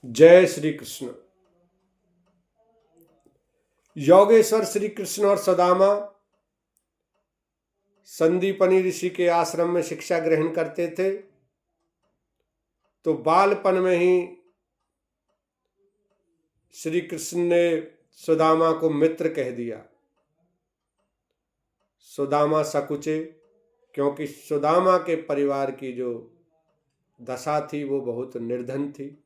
जय श्री कृष्ण। योगेश्वर श्री कृष्ण और सुदामा संदीपनी ऋषि के आश्रम में शिक्षा ग्रहण करते थे। तो बालपन में ही श्री कृष्ण ने सुदामा को मित्र कह दिया। सुदामा सकुचे, क्योंकि सुदामा के परिवार की जो दशा थी वो बहुत निर्धन थी,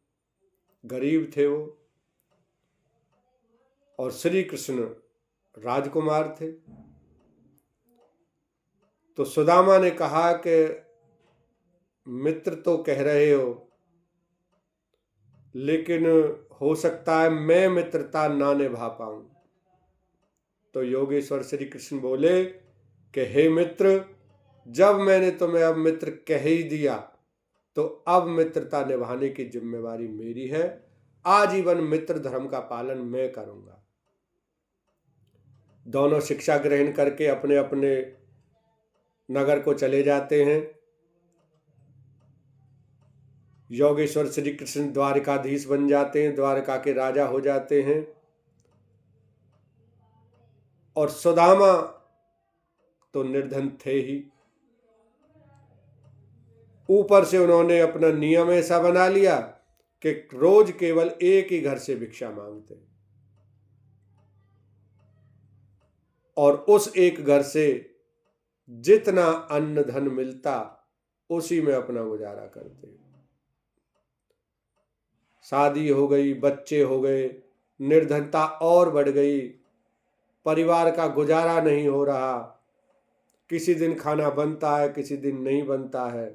गरीब थे वो, और श्री कृष्ण राजकुमार थे। तो सुदामा ने कहा कि मित्र तो कह रहे हो, लेकिन हो सकता है मैं मित्रता ना निभा पाऊं। तो योगेश्वर श्री कृष्ण बोले कि हे मित्र, जब मैंने तुम्हें अब मित्र कह ही दिया तो अब मित्रता निभाने की जिम्मेवारी मेरी है। आजीवन मित्र धर्म का पालन मैं करूंगा। दोनों शिक्षा ग्रहण करके अपने अपने नगर को चले जाते हैं। योगेश्वर श्री कृष्ण द्वारिकाधीश बन जाते हैं, द्वारका के राजा हो जाते हैं। और सुदामा तो निर्धन थे ही, ऊपर से उन्होंने अपना नियम ऐसा बना लिया कि रोज केवल एक ही घर से भिक्षा मांगते, और उस एक घर से जितना अन्न धन मिलता उसी में अपना गुजारा करते। शादी हो गई, बच्चे हो गए, निर्धनता और बढ़ गई, परिवार का गुजारा नहीं हो रहा। किसी दिन खाना बनता है, किसी दिन नहीं बनता है।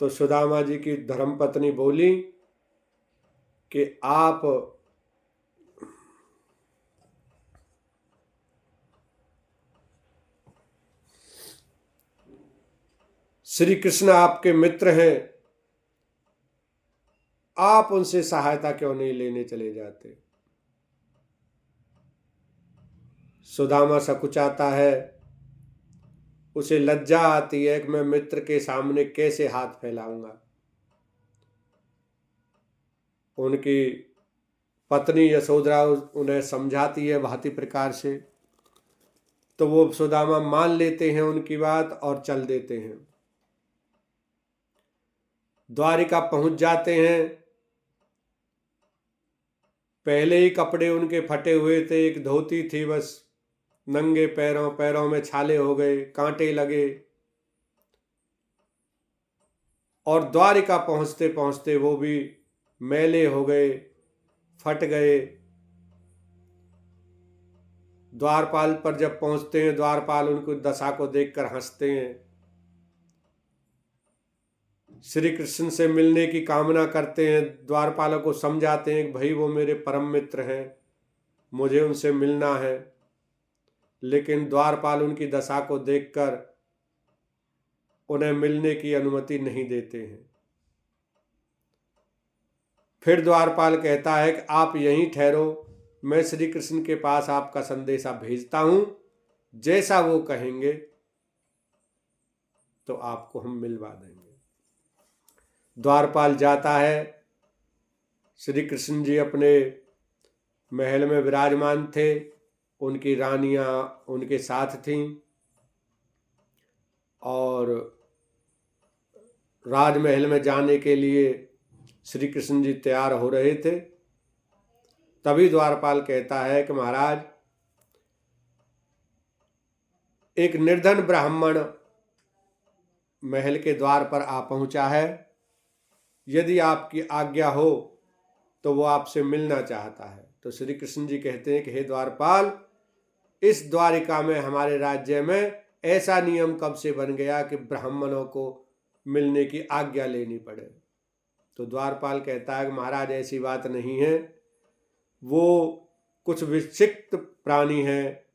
तो सुदामा जी की धर्मपत्नी बोली कि आप श्री कृष्ण आपके मित्र हैं, आप उनसे सहायता क्यों नहीं लेने चले जाते। सुदामा सकुचाता है, उसे लज्जा आती है कि मैं मित्र के सामने कैसे हाथ फैलाऊंगा। उनकी पत्नी यशोधरा उन्हें समझाती है भांति प्रकार से, तो वो सुदामा मान लेते हैं उनकी बात और चल देते हैं। द्वारिका पहुंच जाते हैं। पहले ही कपड़े उनके फटे हुए थे, एक धोती थी बस, नंगे पैरों, पैरों में छाले हो गए, कांटे लगे। और द्वारिका पहुंचते पहुंचते वो भी मैले हो गए, फट गए। द्वारपाल पर जब पहुंचते हैं, द्वारपाल उनको दशा को देखकर हंसते हैं, श्री कृष्ण से मिलने की कामना करते हैं, द्वारपालों को समझाते हैं कि भाई वो मेरे परम मित्र हैं, मुझे उनसे मिलना है। लेकिन द्वारपाल उनकी दशा को देखकर उन्हें मिलने की अनुमति नहीं देते हैं। फिर द्वारपाल कहता है कि आप यहीं ठहरो, मैं श्री कृष्ण के पास आपका संदेशा भेजता हूं, जैसा वो कहेंगे तो आपको हम मिलवा देंगे। द्वारपाल जाता है। श्री कृष्ण जी अपने महल में विराजमान थे, उनकी रानियां उनके साथ थीं, और राजमहल में जाने के लिए श्री कृष्ण जी तैयार हो रहे थे। तभी द्वारपाल कहता है कि महाराज, एक निर्धन ब्राह्मण महल के द्वार पर आ पहुंचा है, यदि आपकी आज्ञा हो तो वो आपसे मिलना चाहता है। तो श्री कृष्ण जी कहते हैं कि हे द्वारपाल, इस द्वारिका में, हमारे राज्य में ऐसा नियम कब से बन गया कि ब्राह्मणों को मिलने की आज्ञा लेनी पड़े। तो द्वारपाल कहता है कि महाराज ऐसी बात नहीं है, वो कुछ विक्षिप्त प्राणी है,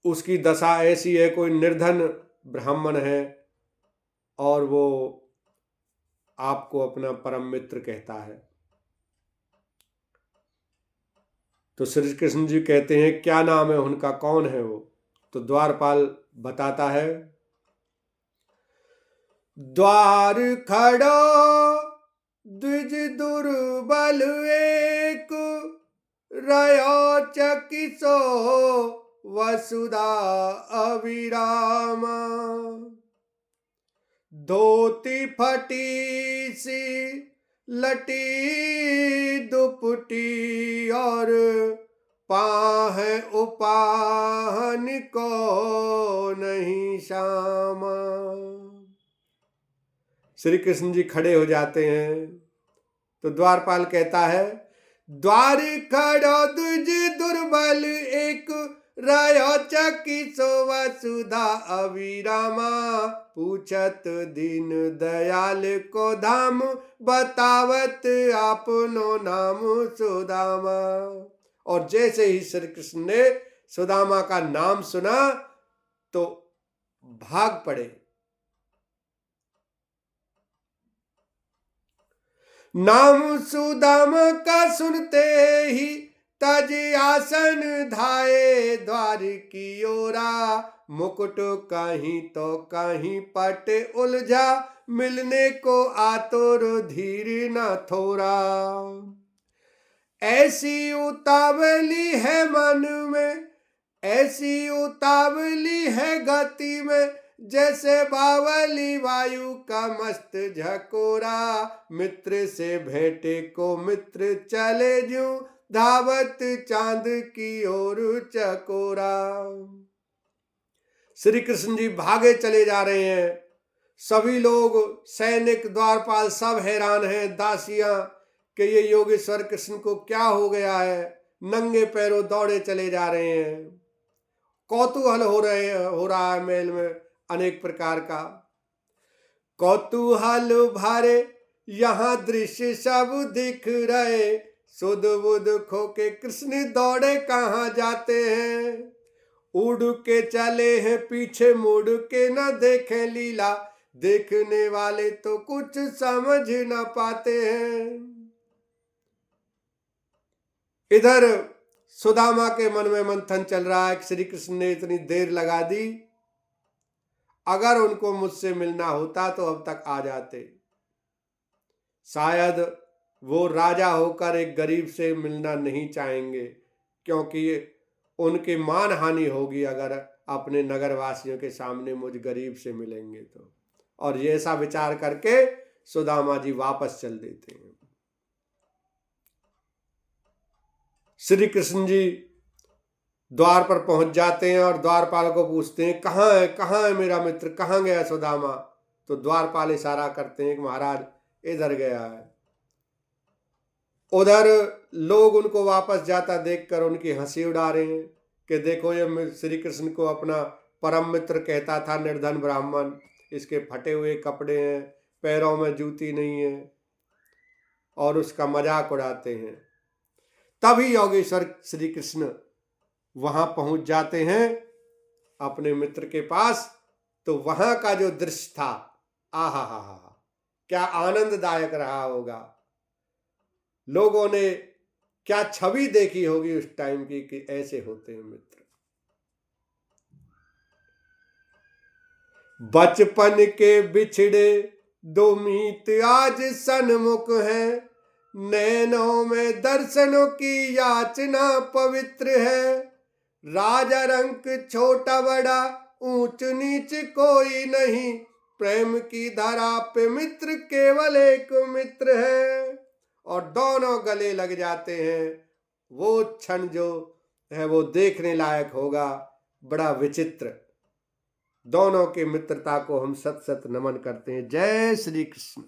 उसकी दशा ऐसी है, कोई निर्धन ब्राह्मण है और वो आपको अपना परम मित्र कहता है। तो श्री कृष्ण जी कहते हैं क्या नाम है उनका, कौन है वो। तो द्वारपाल बताता है द्वार खड़ो द्विज दुर्बल एक, रयो चकिसो वसुधा अविरामा। धोती फटी सी लटी दुपटी, और पाह उपाहन को नहीं शामा। श्री कृष्ण जी खड़े हो जाते हैं तो द्वारपाल कहता है, द्वार खड़ो द्विज दुर्बल एक, रयो चकिसो वसुधा अविरामा। पूछत दीन दयाल को धाम, बतावत आपनो नाम सुदामा। और जैसे ही श्री कृष्ण ने सुदामा का नाम सुना तो भाग पड़े। नाम सुदामा का सुनते ही तज आसन धाये, द्वार की ओरा मुकुट कहीं तो कहीं पट उलझा, मिलने को आतुर धीर न थोरा। ऐसी उतावली है मन में, ऐसी उतावली है गति में, जैसे बावली वायु का मस्त झकोरा। मित्र से भेंटे को मित्र चले ज्यों, धावत चांद की ओर चकोरा। श्री कृष्ण जी भागे चले जा रहे हैं। सभी लोग, सैनिक, द्वारपाल सब हैरान हैं, दासियां, कि ये योगेश्वर कृष्ण को क्या हो गया है। नंगे पैरों दौड़े चले जा रहे हैं। कौतूहल हो रहा है महल में अनेक प्रकार का। कौतूहल भरे यहाँ दृश्य सब दिख रहे, सुध बुध खो के कृष्ण दौड़े कहाँ जाते हैं। उड़ के चले हैं पीछे मुड़ के न देखें लीला, देखने वाले तो कुछ समझ न पाते हैं। इधर सुदामा के मन में मंथन चल रहा है कि श्री कृष्ण ने इतनी देर लगा दी, अगर उनको मुझसे मिलना होता तो अब तक आ जाते। शायद वो राजा होकर एक गरीब से मिलना नहीं चाहेंगे, क्योंकि उनकी मान हानि होगी अगर अपने नगरवासियों के सामने मुझ गरीब से मिलेंगे तो। और ये ऐसा विचार करके सुदामा जी वापस चल देते हैं। श्री कृष्ण जी द्वार पर पहुंच जाते हैं और द्वारपाल को पूछते हैं, कहाँ है मेरा मित्र, कहाँ गया सुदामा। तो द्वारपाल इशारा करते हैं कि महाराज इधर गया है। उधर लोग उनको वापस जाता देखकर उनकी हंसी उड़ा रहे हैं कि देखो ये श्री कृष्ण को अपना परम मित्र कहता था निर्धन ब्राह्मण, इसके फटे हुए कपड़े हैं, पैरों में जूती नहीं है, और उसका मजाक उड़ाते हैं। तभी योगेश्वर श्री कृष्ण वहां पहुंच जाते हैं अपने मित्र के पास। तो वहां का जो दृश्य था, आहा हा हा, क्या आनंददायक रहा होगा। लोगों ने क्या छवि देखी होगी उस टाइम की कि ऐसे होते हैं मित्र। बचपन के बिछड़े दो मीत आज सन्मुख हैं, नैनों में दर्शनों की याचना पवित्र है। राजा रंक छोटा बड़ा ऊंच नीच कोई नहीं, प्रेम की धरा पे मित्र केवल एक मित्र है। और दोनों गले लग जाते हैं। वो क्षण जो है वो देखने लायक होगा, बड़ा विचित्र। दोनों की मित्रता को हम सत सत नमन करते हैं। जय श्री कृष्ण।